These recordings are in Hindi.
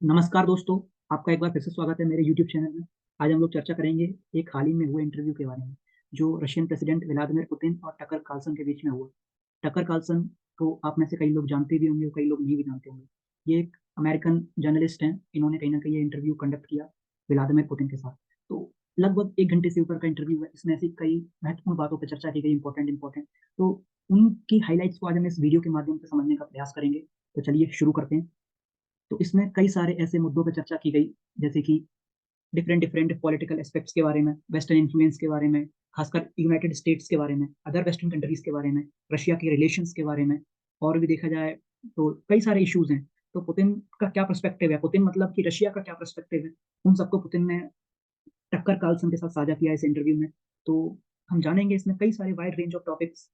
नमस्कार दोस्तों, आपका एक बार फिर से स्वागत है मेरे यूट्यूब चैनल में। आज हम लोग चर्चा करेंगे एक हाल ही में हुए इंटरव्यू के बारे में, जो रशियन प्रेसिडेंट व्लादिमीर पुतिन और टकर कार्लसन के बीच में हुआ। टकर कार्लसन को आप में से कई लोग जानते भी होंगे और कई लोग नहीं भी जानते होंगे। ये एक अमेरिकन जर्नलिस्ट हैं। इन्होंने कहीं न कहीं ये इंटरव्यू कंडक्ट किया व्लादिमीर पुतिन के साथ। तो लगभग 1 घंटे से ऊपर का इंटरव्यू है। इसमें ऐसी कई महत्वपूर्ण बातों पे चर्चा की गई, इम्पोर्टेंट। तो उनकी हाइलाइट्स को आज हम इस वीडियो के माध्यम से समझने का प्रयास करेंगे। तो चलिए शुरू करते हैं। तो इसमें कई सारे ऐसे मुद्दों पे चर्चा की गई, जैसे कि डिफरेंट डिफरेंट पॉलिटिकल एस्पेक्ट्स के बारे में, वेस्टर्न इन्फ्लुएंस के बारे में, खासकर यूनाइटेड स्टेट्स के बारे में, अदर वेस्टर्न कंट्रीज के बारे में, रशिया के रिलेशंस के बारे में, और भी देखा जाए तो कई सारे इश्यूज हैं। तो पुतिन का क्या पर्सपेक्टिव है, पुतिन मतलब कि रशिया का क्या पर्सपेक्टिव है, उन सबको पुतिन ने टक्कर कार्लसन के साथ साझा किया इस इंटरव्यू में। तो हम जानेंगे, इसमें कई सारे wide range of topics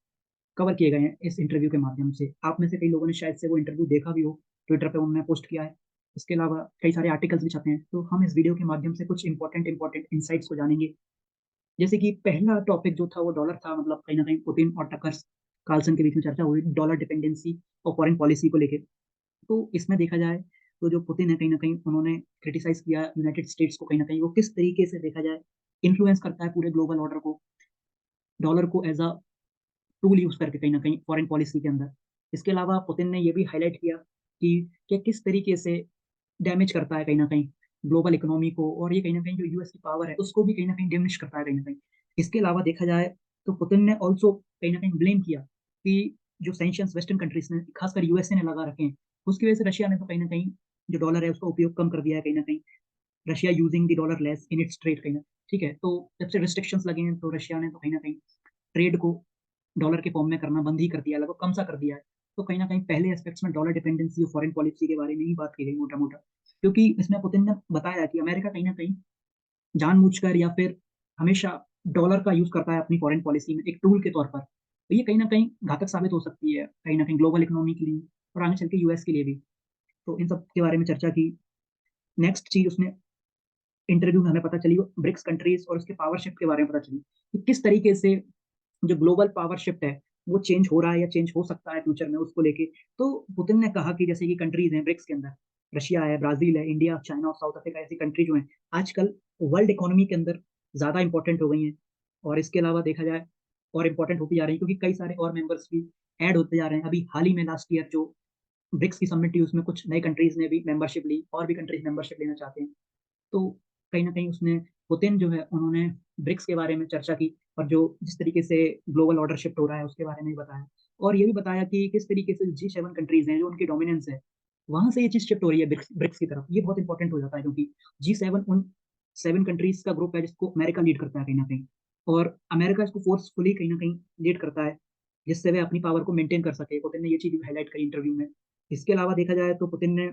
cover किए गए हैं इस इंटरव्यू के माध्यम से। आप में से कई लोगों ने शायद से वो इंटरव्यू देखा भी हो, ट्विटर पे उन्होंने पोस्ट किया है। इसके अलावा कई सारे आर्टिकल्स भी छपे हैं। तो हम इस वीडियो के माध्यम से कुछ इंपॉर्टेंट इनसाइट्स को जानेंगे। जैसे कि पहला टॉपिक जो था वो डॉलर था, मतलब कहीं ना कहीं पुतिन और टकर कार्लसन के बीच में चर्चा हुई डॉलर डिपेंडेंसी और फॉरेन पॉलिसी को लेकर। तो इसमें देखा जाए तो जो पुतिन है, कहीं ना कहीं उन्होंने क्रिटिसाइज किया यूनाइटेड स्टेट्स को, कहीं ना कहीं वो किस तरीके से देखा जाए इन्फ्लुएंस करता है पूरे ग्लोबल ऑर्डर को, डॉलर को एज अ टूल यूज करके कहीं ना कहीं फॉरेन पॉलिसी के अंदर। इसके अलावा पुतिन ने यह भी हाईलाइट किया कि किस तरीके से डैमेज करता है कहीं ना कहीं ग्लोबल इकोनॉमी को, और ये कहीं ना कहीं जो यूएस की पावर है उसको भी कहीं ना कहीं डिमिनिश करता है कहीं ना कहीं। इसके अलावा देखा जाए तो पुतिन ने ऑल्सो कहीं ना कहीं ब्लेम किया कि जो सैंक्शंस वेस्टर्न कंट्रीज ने, खासकर यूएसए ने लगा रखे हैं, उसकी वजह से रशिया ने तो कहीं ना कहीं जो डॉलर है उसका उपयोग कम कर दिया है कहीं ना कहीं। Russia using the dollar less in its trade कहीं ना, ठीक है। तो जब से रिस्ट्रिक्शंस लगे हैं तो रशिया ने तो कहीं ना कहीं ट्रेड को डॉलर के फॉर्म में करना बंद ही कर दिया है, लगभग कम सा कर दिया है। तो कहीं ना कहीं पहले एस्पेक्ट्स में डॉलर डिपेंडेंसी और फॉरेन पॉलिसी के बारे में ही बात की गई मोटा मोटा, क्योंकि इसमें पुतिन ने बताया कि अमेरिका कहीं ना कहीं जानबूझकर या फिर हमेशा डॉलर का यूज करता है अपनी फॉरेन पॉलिसी में एक टूल के तौर पर। तो ये कहीं ना कहीं घातक साबित हो सकती है कहीं ना कहीं ग्लोबल इकोनॉमी के लिए और आगे चल के यूएस के लिए भी। तो इन सब के बारे में चर्चा की। नेक्स्ट चीज उसने इंटरव्यू में हमें पता चली वो ब्रिक्स कंट्रीज और उसके पावर शिफ्ट के बारे में पता चली कि किस तरीके से जो ग्लोबल पावर शिफ्ट है वो चेंज हो रहा है या चेंज हो सकता है फ्यूचर में, उसको लेके। तो पुतिन ने कहा कि जैसे कि कंट्रीज हैं ब्रिक्स के अंदर, रशिया है, ब्राजील है, इंडिया, चाइना और साउथ अफ्रीका, ऐसी कंट्री जो है आजकल वर्ल्ड इकोनॉमी के अंदर ज्यादा इंपॉर्टेंट हो गई हैं। और इसके अलावा देखा जाए और इम्पोर्टेंट होती जा रही है, क्योंकि कई सारे और मेंबर्स भी ऐड होते जा रहे हैं। अभी हाल ही में लास्ट ईयर जो ब्रिक्स की समिट थी उसमें कुछ नई कंट्रीज ने भी मेंबरशिप ली, और भी कंट्रीज मेंबरशिप लेना चाहते हैं। तो कहीं ना कहीं उसने, पुतिन जो है उन्होंने ब्रिक्स के बारे में चर्चा की, और जो जिस तरीके से ग्लोबल ऑर्डर शिफ्ट हो रहा है उसके बारे में भी बताया। और ये भी बताया कि किस तरीके से G7 कंट्रीज हैं जो उनकी डोमिनेंस है, वहां से ये चीज शिफ्ट हो रही है ब्रिक्स ब्रिक्स की तरफ। ये बहुत इंपॉर्टेंट हो जाता है, क्योंकि G7 उन 7 कंट्रीज का ग्रुप है जिसको अमेरिका लीड करता है कहीं ना कहीं, और अमेरिका इसको फोर्सफुली कहीं ना कहीं लीड करता है, जिससे वे अपनी पावर को मेंटेन कर सके। पुतिन ने ये चीज भी हाईलाइट करी इंटरव्यू में। इसके अलावा देखा जाए तो पुतिन ने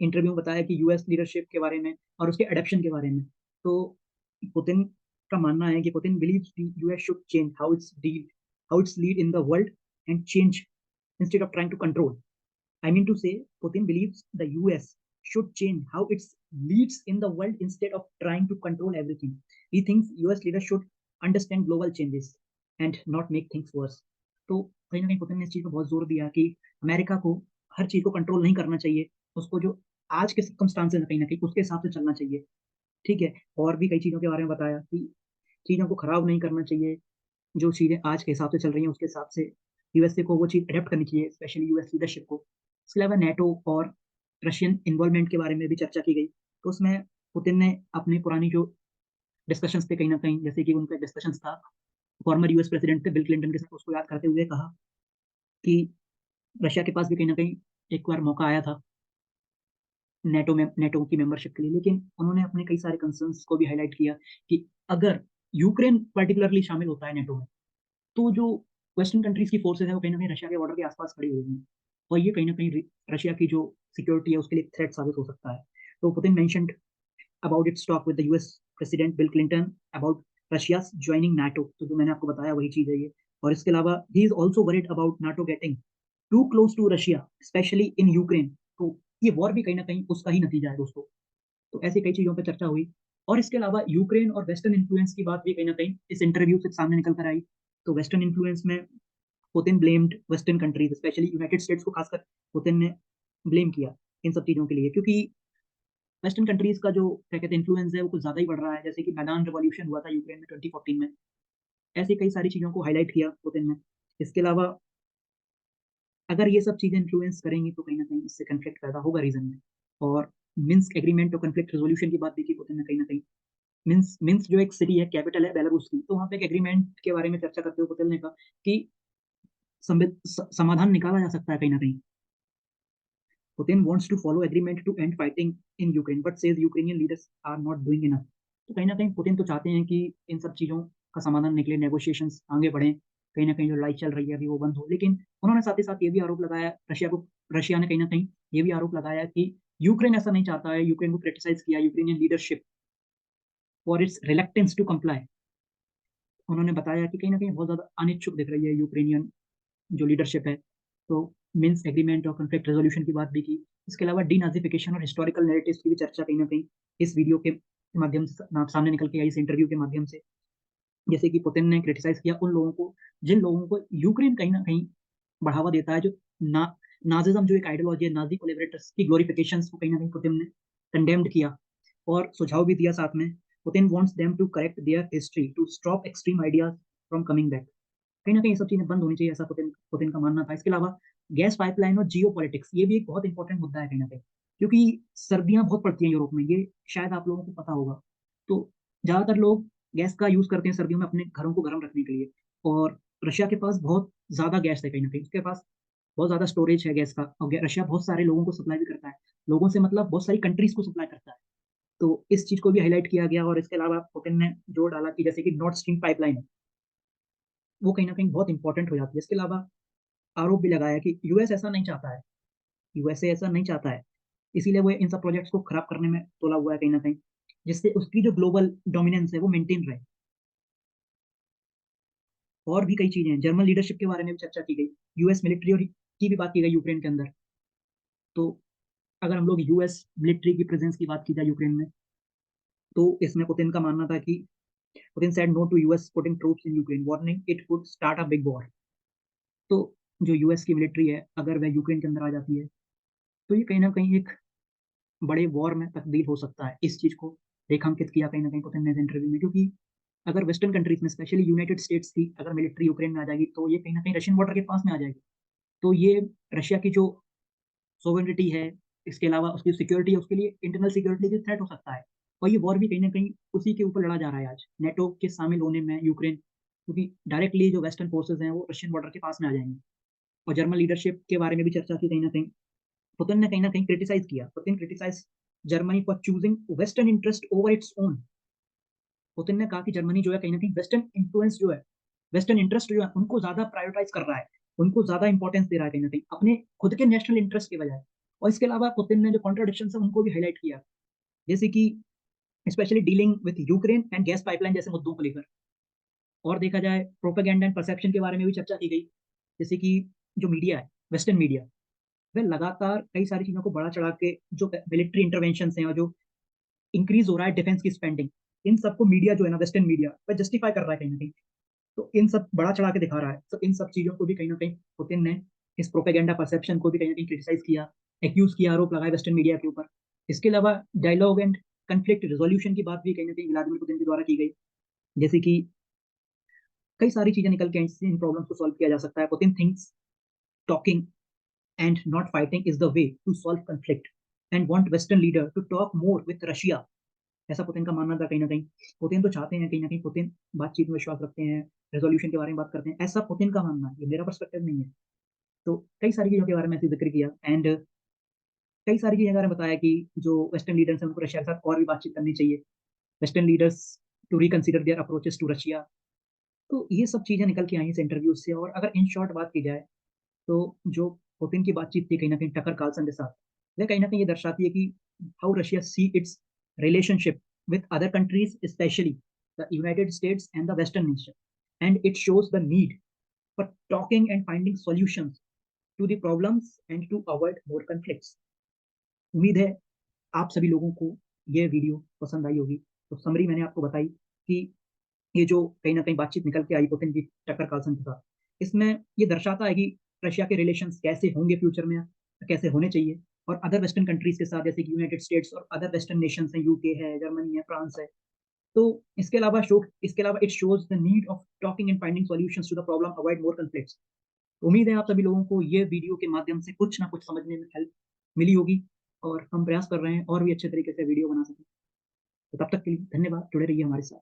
इंटरव्यू में बताया कि यूएस लीडरशिप के बारे में और उसके एडप्शन के बारे में। तो पुतिन का मानना है कि Putin believes the US should change how its lead in the world and change instead of trying to control. I mean to say, Putin believes the US should change how it leads in the world instead of trying to control everything. He thinks US leaders should understand global changes and not make things worse. तो कहीं ना कहीं पुतिन ने इस चीज पर बहुत जोर दिया कि अमेरिका को हर चीज को कंट्रोल नहीं करना चाहिए, उसको जो आज के सर्कमस्टांसेस है कहीं ना कहीं उसके हिसाब से चलना चाहिए, ठीक है। और भी कई चीजों के बारे में बताया कि चीजों को खराब नहीं करना चाहिए, जो चीजें आज के हिसाब से चल रही हैं उसके हिसाब से यूएसए को वो चीज अडेप्ट करनी चाहिए, स्पेशली यूएस लीडरशिप को। इसके अलावा नेटो और रशियन इन्वॉल्वमेंट के बारे में भी चर्चा की गई। तो उसमें पुतिन ने अपनी पुरानी जो डिस्कशंस थे कहीं ना कहीं, जैसे कि उनका डिस्कशंस था फॉर्मर यूएस प्रेसिडेंट थे बिल क्लिंटन के साथ, उसको याद करते हुए कहा कि रशिया के पास भी कहीं ना कहीं एक बार मौका आया था नेटो की मेंबरशिप के लिए, लेकिन उन्होंने अपने कई सारे कंसर्न्स को भी हाईलाइट किया कि अगर यूक्रेन पर्टिकुलरली शामिल होता है नेटो में, तो जो वेस्टर्न कंट्रीज की फोर्सेज है वो कहीं ना कहीं रशिया के बॉर्डर के आसपास खड़ी हुई हैं, और ये कहीं ना कहीं रशिया की जो सिक्योरिटी है उसके लिए थ्रेट साबित हो सकता है। तो Putin mentioned about it's talk with the US president bill Clinton about Russia joining NATO. तो जो मैंने आपको बताया वही चीज है ये। और इसके अलावा he is also worried about NATO getting too close to Russia, specially in Ukraine. तो ये वॉर भी कहीं ना कहीं उसका ही नतीजा है दोस्तों। तो ऐसी कई चीजों पर चर्चा हुई। और इसके अलावा यूक्रेन और वेस्टर्न इन्फ्लुएंस की बात भी कहीं ना कहीं इस इंटरव्यू से सामने निकल कर आई। तो वेस्टर्न इन्फ्लुएंस में Putin blamed western countries, specially United states को खासकर पुतिन ने ब्लेम किया इन सब चीजों के लिए, क्योंकि वेस्टर्न कंट्रीज़ का जो क्या कहते हैं इन्फ्लुएंस है वो कुछ ज़्यादा ही बढ़ रहा है, जैसे कि मैदान रिवॉल्यूशन हुआ था यूक्रेन में 2014 में, ऐसी कई सारी चीज़ों को हाइलाइट किया पुतिन ने। इसके अलावा अगर ये सब चीज़ें इन्फ्लुएंस करेंगी तो कहीं न कहीं इससे कॉन्फ्लिक्ट पैदा होगा रीजन में। और मिन्स्क एग्रीमेंट और कॉन्फ्लिक्ट रेज़ोल्यूशन की बात भी की पुतिन ने कहीं न कहीं। मिन्स्क मिन्स्क जो एक सिटी है, कैपिटल है बेलारूस की, तो वहाँ पे एक एग्रीमेंट के बारे में चर्चा करते हुए पुतिन ने कहा कि समाधान निकाला जा सकता है कहीं न कहीं। Putin wants to follow agreement to end fighting in Ukraine but says Ukrainian leaders are not doing enough. तो कहीं न कहीं पुतिन तो चाहते हैं कि इन सब चीज़ों का समाधान निकले, नेगोशिएशंस आगे बढ़ें, कहीं न कहीं जो लड़ाई चल रही है अभी वो बंद हो। लेकिन उन्होंने साथ ही साथ ये भी आरोप लगाया रशिया ने कहीं न कहीं ये भी आरोप लगाया कि यूक्रेन ऐसा नहीं चाहता है, यूक्रेन को क्रिटिसाइज़ किया Ukrainian leadership for its reluctance to comply. उन्होंने बताया कि कहीं न कहीं बहुत ज़्यादा अनिच्छुक दिख रही है यूक्रेनियन जो लीडरशिप है। तो मिन्स्क एग्रीमेंट और कॉन्फ्लिक्ट रेज़ोल्यूशन की बात भी की। इसके अलावा डीनाज़िफ़िकेशन और हिस्टोरिकल नैरेटिव्स की भी चर्चा कहीं न कहीं इस वीडियो के माध्यम से सामने निकल के आई, इस इंटरव्यू के माध्यम से। जैसे कि पुतिन ने क्रिटिसाइज़ किया उन लोगों को, जिन लोगों को यूक्रेन कहीं न कहीं बढ़ावा देता है, जो ना नाज़िज़्म जो एक आइडियोलॉजी है, नाज़ी कोलैबोरेटर्स की ग्लोरिफिकेशंस को कहीं न कहीं पुतिन ने कंडेम्न्ड किया और सुझाव भी दिया साथ में। Putin wants them to correct their history to stop extreme ideas from coming back. कहीं न कहीं ये सब चीज़ें बंद होनी चाहिए, ऐसा पुतिन पुतिन का मानना था। इसके अलावा गैस पाइपलाइन और जियोपॉलिटिक्स ये भी एक बहुत इंपॉर्टेंट मुद्दा है कहीं न कहीं, क्योंकि सर्दियाँ बहुत पड़ती हैं यूरोप में, ये शायद आप लोगों को पता होगा। तो ज़्यादातर लोग गैस का यूज़ करते हैं सर्दियों में अपने घरों को गर्म रखने के लिए, और रशिया के पास बहुत ज़्यादा गैस है कहीं न कहीं, उसके पास बहुत ज़्यादा स्टोरेज है गैस का, और रशिया बहुत सारे लोगों को सप्लाई भी करता है। लोगों से मतलब बहुत सारी कंट्रीज़ को सप्लाई करता है। तो इस चीज़ को भी हाइलाइट किया गया, और इसके अलावा पुतिन ने जोर डाला कि जैसे कि नॉर्थ स्ट्रीम पाइपलाइन है, वो कहीं न कहीं बहुत इम्पोर्टेंट हो जाती है। इसके अलावा आरोप भी लगाया कि यूएस ऐसा नहीं चाहता है, यूएसए ऐसा नहीं चाहता है, इसीलिए वो इन सब प्रोजेक्ट्स को खराब करने में तुला हुआ है कहीं न कहीं, जिससे उसकी जो ग्लोबल डोमिनेंस है वो मेंटेन रहे। और भी कई चीज़ें हैं, जर्मन लीडरशिप के बारे में भी चर्चा की गई, यूएस मिलिट्री और की भी बात की गई यूक्रेन के अंदर। तो अगर हम लोग यूएस मिलिट्री की प्रेज़ेंस की बात की जाए यूक्रेन में, तो इसमें पुतिन का मानना था कि Putin said no to US putting troops in Ukraine, warning it could start a big war. तो जो यूएस की मिलिट्री है, अगर वह यूक्रेन के अंदर आ जाती है, तो ये कहीं न कहीं एक बड़े वॉर में तब्दील हो सकता है। इस चीज़ को रेखांकित किया कहीं न कहीं पुतिन ने इस इंटरव्यू में, क्योंकि अगर वेस्टर्न कंट्रीज़ में स्पेशली यूनाइटेड स्टेट्स की अगर मिलिट्री यूक्रेन में आ जाएगी, तो ये कहीं न कहीं रशियन बॉर्डर के पास में आ जाएगी। तो ये रशिया की जो सोवेरेनिटी है, इसके अलावा उसकी सिक्योरिटी है, उसके लिए इंटरनल सिक्योरिटी की थ्रेट हो सकता है। और ये वॉर भी कहीं न कहीं उसी के ऊपर लड़ा जा रहा है आज, नेटो के शामिल होने में यूक्रेन, क्योंकि डायरेक्टली जो वेस्टर्न फोर्सेज़ हैं, वो रशियन बॉर्डर के पास में आ जाएँगे। और जर्मन लीडरशिप के बारे में भी चर्चा की कहीं न कहीं। पुतिन ने कहीं न कहीं क्रिटिसाइज़ किया। Putin criticise Germany for choosing western interest over its own. Putin ने कहा कि जर्मनी जो है कहीं न कहीं वेस्टर्न इन्फ्लुएंस जो है, वेस्टर्न इंटरेस्ट जो है उनको ज़्यादा प्रायोरिटाइज़ कर रहा है, उनको ज़्यादा इम्पोर्टेंस दे रहा है कहीं न कहीं, अपने खुद के नेशनल इंटरेस्ट के बजाय। और इसके अलावा पुतिन ने जो कॉन्ट्राडिक्शंस है उनको भी हाइलाइट किया। जैसे कि specially dealing with Ukraine and gas pipeline जैसे मुद्दों को लेकर। और देखा जाए प्रोपेगेंडा एंड परसेप्शन के बारे में भी चर्चा की गई। जैसे कि जो मीडिया है, वेस्टर्न मीडिया, वह लगातार कई सारी चीज़ों को बढ़ा-चढ़ा के जो मिलिट्री इंटरवेंशंस हैं और जो इंक्रीज़ हो रहा है डिफेंस की स्पेंडिंग, इन सबको मीडिया जो है ना, वेस्टर्न मीडिया, वह जस्टिफाई कर रहा है कहीं न कहीं। तो इन सब बढ़ा-चढ़ा के दिखा रहा है। तो इन सब चीज़ों को भी कहीं न कहीं पुतिन ने इस प्रोपेगेंडा परसेप्शन को भी कहीं न कहीं क्रिटिसाइज़ किया, एक्यूज़ किया, आरोप लगाए वेस्टर्न मीडिया के ऊपर। इसके अलावा डायलॉग एंड कॉन्फ्लिक्ट रिज़ॉल्यूशन की बात भी कहीं न कहीं व्लादिमीर पुतिन के द्वारा की गई। जैसे कि कई सारी चीज़ें निकल के आई, इससे इन प्रॉब्लम्स को सॉल्व किया जा सकता है। Putin thinks talking and not fighting is the way to solve conflict and want western leader to talk more with Russia। ऐसा पुतिन का मानना था कहीं न कहीं। पुतिन तो चाहते हैं कहीं न कहीं, पुतिन बातचीत में विश्वास रखते हैं, रेज़ोल्यूशन के बारे में बात करते हैं, ऐसा पुतिन का मानना है, ये मेरा पर्सपेक्टिव नहीं है। तो कई सारी चीज़ों के बारे में ऐसे ज़िक्र किया, एंड कई सारी चीज़ें मैंने बताया कि जो वेस्टर्न लीडर्स हैं उनको रशिया के साथ और भी बातचीत करनी चाहिए। Western leaders to reconsider their approaches to Russia. तो ये सब चीज़ें निकल के आई इस इंटरव्यू से। और अगर इन शॉर्ट बात की जाए, तो जो पुतिन की बातचीत थी कहीं न कहीं टकर कार्लसन के साथ, वह कहीं न कहीं ये दर्शाती है कि how Russia see its relationship with other countries, specially the United States and the western nation, and it shows the need for talking and finding solutions to the problems and to avoid more conflicts. उम्मीद है आप सभी लोगों को ये वीडियो पसंद आई होगी। तो समरी मैंने आपको बताई कि ये जो कहीं न कहीं बातचीत निकल के आई पुतिन की टकर कार्लसन के साथ, इसमें ये दर्शाता है कि रशिया के रिलेशंस कैसे होंगे फ्यूचर में, कैसे होने चाहिए, और अदर वेस्टर्न कंट्रीज़ के साथ जैसे कि यूनाइटेड स्टेट्स और अदर वेस्टर्न नेशंस हैं, यूके है, जर्मनी है, फ्रांस है। तो इसके अलावा it shows the need of talking and finding solutions to the problem, avoid more conflicts. उम्मीद है आप सभी लोगों को ये वीडियो के माध्यम से कुछ ना कुछ समझने में हेल्प मिली होगी और हम प्रयास कर रहे हैं और भी अच्छे तरीके से वीडियो बना सकें। तो तब तक के लिए धन्यवाद, जुड़े रहिए हमारे साथ।